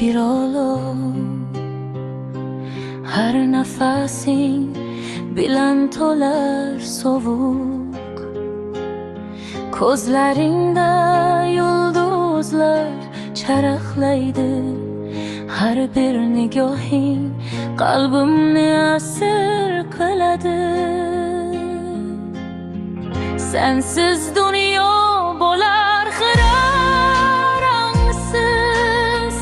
bir olov. Har nafasing bilan to'lar sovuq. Ko'zlaringda yulduzlar charaqlaydi. Har bir nigohing qalbimni asir qiladi. Sensiz dunyo bo'lar rangsiz.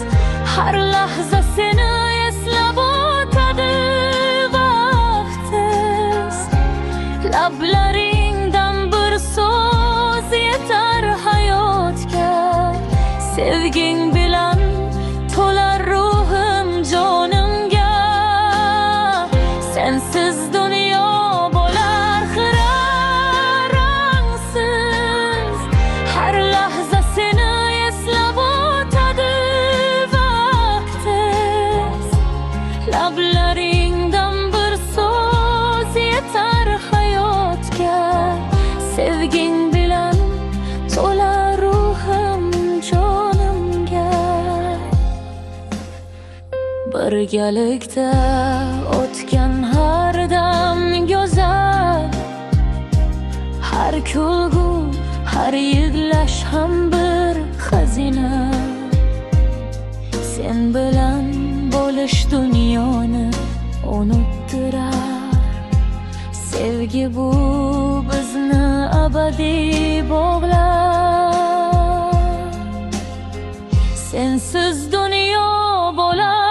Har lahza seni eslab o'tadi vaqtsiz. Lablaringdan bir so'z yetar hayotga. Sevging bilan to'lar ruhim jonimga. Sensiz dunyo bo'lar rangsiz. Har lahza seni eslab o'tadi vaqtsiz. Lablaringdan bir so'z yetar hayotga. Sevging bilan to'lar ruhim jonimga. Birgalikda o'tgan har dam go'zal. Har kulgu, har yig'lash ham bir xazina. Sen bilan bo'lish dunyoni unuttirar. Sevgi bu bizni abadiy bog'lar. Sensiz dunyo bo'lar